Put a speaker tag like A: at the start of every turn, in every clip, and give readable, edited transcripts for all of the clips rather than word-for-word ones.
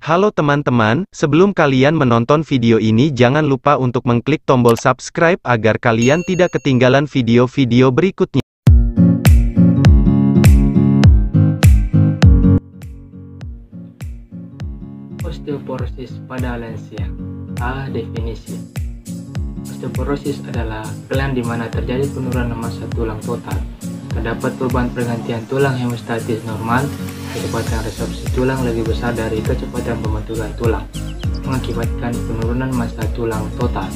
A: Halo teman-teman, sebelum kalian menonton video ini jangan lupa untuk mengklik tombol subscribe agar kalian tidak ketinggalan video-video berikutnya.
B: Osteoporosis pada lansia. Definisi. Osteoporosis adalah kelainan di mana terjadi penurunan massa tulang total. Terdapat perubahan pergantian tulang hemostatis normal, kecepatan resorpsi tulang lebih besar dari kecepatan pembentukan tulang, mengakibatkan penurunan massa tulang total.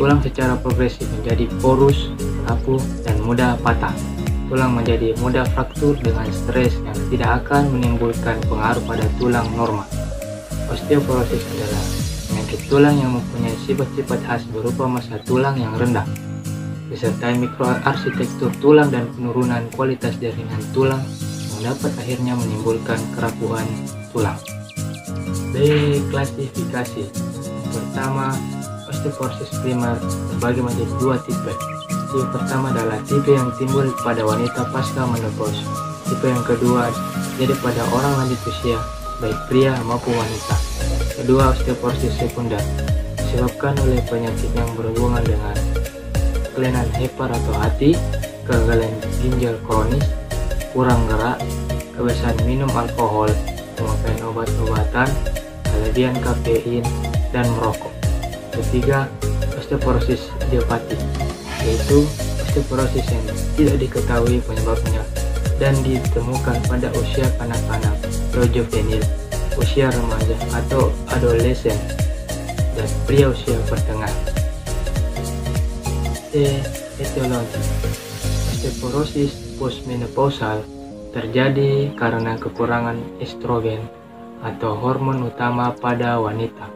B: Tulang secara progresif menjadi porus, rapuh, dan mudah patah. Tulang menjadi mudah fraktur dengan stres yang tidak akan menimbulkan pengaruh pada tulang normal. Osteoporosis adalah penyakit tulang yang mempunyai sifat-sifat khas berupa massa tulang yang rendah, disertai mikroarsitektur tulang dan penurunan kualitas jaringan tulang yang dapat akhirnya menimbulkan kerapuhan tulang. Klasifikasi. Pertama, osteoporosis primer terbagi menjadi dua tipe. Tipe pertama adalah tipe yang timbul pada wanita pasca menopause. Tipe yang kedua jadi pada orang lanjut usia, baik pria maupun wanita. Kedua, osteoporosis sekunder disebabkan oleh penyakit yang berhubungan dengan kelainan hepar atau hati, kegagalan ginjal kronis, kurang gerak, kebiasaan minum alkohol, pemakaian obat-obatan, kelebihan kafein, dan merokok. Ketiga, osteoporosis idiopatik, yaitu osteoporosis yang tidak diketahui penyebabnya dan ditemukan pada usia kanak-kanak atau juvenil, usia remaja atau adolesen, dan pria usia pertengahan. Etiologi. Osteoporosis postmenopausal terjadi karena kekurangan estrogen atau hormon utama pada wanita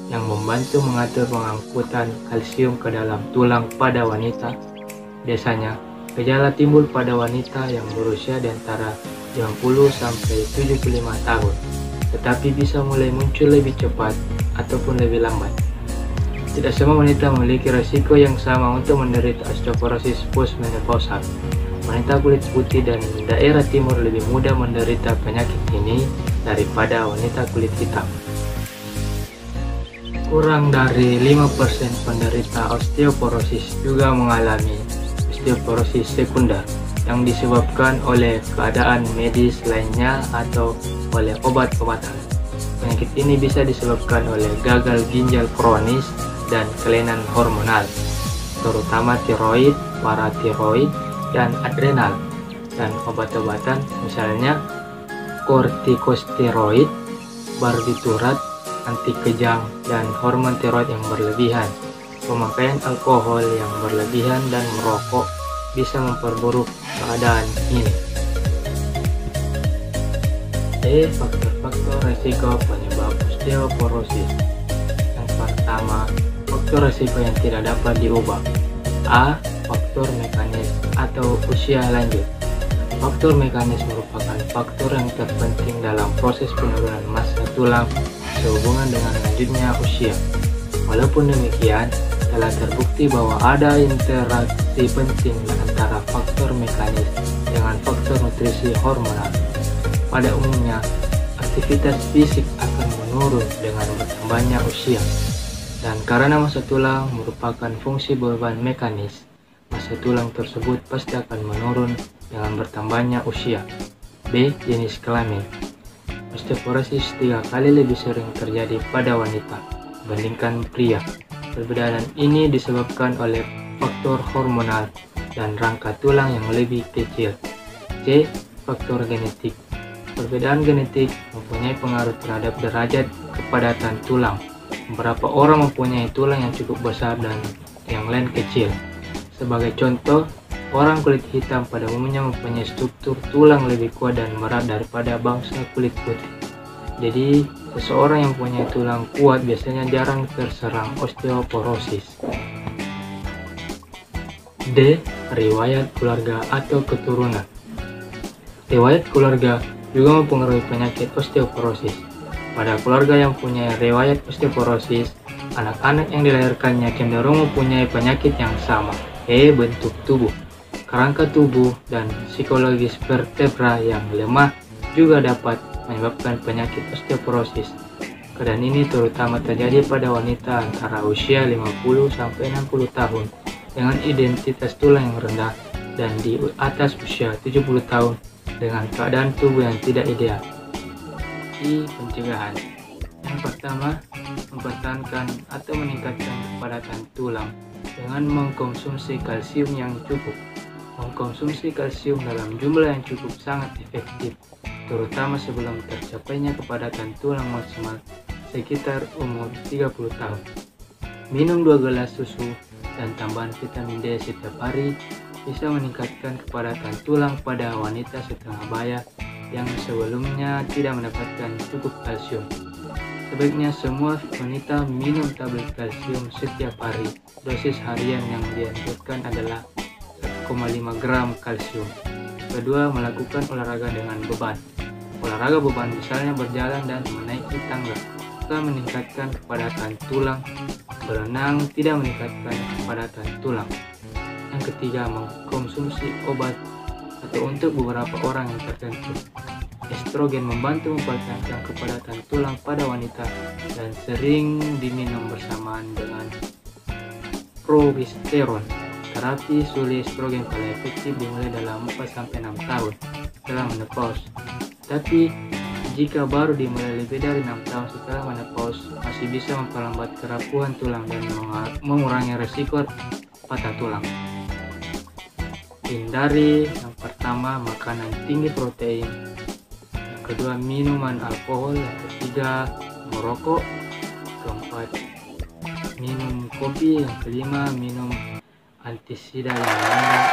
B: yang membantu mengatur pengangkutan kalsium ke dalam tulang pada wanita. Biasanya, gejala timbul pada wanita yang berusia di antara 50 sampai 75 tahun, tetapi bisa mulai muncul lebih cepat ataupun lebih lambat. Tidak semua wanita memiliki risiko yang sama untuk menderita osteoporosis postmenopausal. Wanita kulit putih dan daerah timur lebih mudah menderita penyakit ini daripada wanita kulit hitam. Kurang dari 5% penderita osteoporosis juga mengalami osteoporosis sekunder yang disebabkan oleh keadaan medis lainnya atau oleh obat-obatan. Penyakit ini bisa disebabkan oleh gagal ginjal kronis dan kelainan hormonal, terutama tiroid, paratiroid, dan adrenal, dan obat-obatan misalnya kortikosteroid, barbiturat, anti kejang, dan hormon tiroid yang berlebihan. Pemakaian alkohol yang berlebihan dan merokok bisa memperburuk keadaan ini. Faktor-faktor resiko penyebab osteoporosis. Yang pertama, faktor resiko yang tidak dapat diubah. Faktor mekanis atau usia lanjut. Faktor mekanis merupakan faktor yang terpenting dalam proses penurunan massa tulang sehubungan dengan lanjutnya usia. Walaupun demikian, telah terbukti bahwa ada interaksi penting antara faktor mekanis dengan faktor nutrisi hormonal. Pada umumnya, aktivitas fisik akan menurun dengan bertambahnya usia. Dan karena massa tulang merupakan fungsi beban mekanis, massa tulang tersebut pasti akan menurun dengan bertambahnya usia. Jenis kelamin. Osteoporosis 3 kali lebih sering terjadi pada wanita dibandingkan pria. Perbedaan ini disebabkan oleh faktor hormonal dan rangka tulang yang lebih kecil. Faktor genetik. Perbedaan genetik mempunyai pengaruh terhadap derajat kepadatan tulang. Beberapa orang mempunyai tulang yang cukup besar dan yang lain kecil. Sebagai contoh, orang kulit hitam pada umumnya mempunyai struktur tulang lebih kuat dan berat daripada bangsa kulit putih. Jadi, seseorang yang mempunyai tulang kuat biasanya jarang terserang osteoporosis. Riwayat keluarga atau keturunan. Riwayat keluarga juga mempengaruhi penyakit osteoporosis. Pada keluarga yang punya riwayat osteoporosis, anak-anak yang dilahirkannya cenderung mempunyai penyakit yang sama. Bentuk tubuh, kerangka tubuh, dan psikologis vertebra yang lemah juga dapat menyebabkan penyakit osteoporosis. Keadaan ini terutama terjadi pada wanita antara usia 50 sampai 60 tahun dengan identitas tulang yang rendah dan di atas usia 70 tahun dengan keadaan tubuh yang tidak ideal. Pencegahan. Yang pertama, mempertahankan atau meningkatkan kepadatan tulang dengan mengkonsumsi kalsium yang cukup. Mengkonsumsi kalsium dalam jumlah yang cukup sangat efektif, terutama sebelum tercapainya kepadatan tulang maksimal sekitar umur 30 tahun. Minum 2 gelas susu dan tambahan vitamin D setiap hari bisa meningkatkan kepadatan tulang pada wanita setengah baya yang sebelumnya tidak mendapatkan cukup kalsium. Sebaiknya semua wanita minum tablet kalsium setiap hari. Dosis harian yang dianjurkan adalah 1,5 gram kalsium. Kedua, melakukan olahraga dengan beban. Olahraga beban misalnya berjalan dan menaiki tangga akan meningkatkan kepadatan tulang. Berenang tidak meningkatkan kepadatan tulang. Yang ketiga, mengkonsumsi obat atau untuk beberapa orang yang tertentu. Estrogen membantu mempertahankan kepadatan tulang pada wanita dan sering diminum bersamaan dengan progesteron. Terapi suli estrogen paling efektif dimulai dalam 4-6 tahun setelah menopause. Tapi jika baru dimulai lebih dari 6 tahun setelah menopause, masih bisa memperlambat kerapuhan tulang dan mengurangi resiko patah tulang. Hindari yang pertama makanan tinggi protein, yang kedua minuman alkohol, yang ketiga merokok, keempat minum kopi, yang kelima minum antisida yang banyak,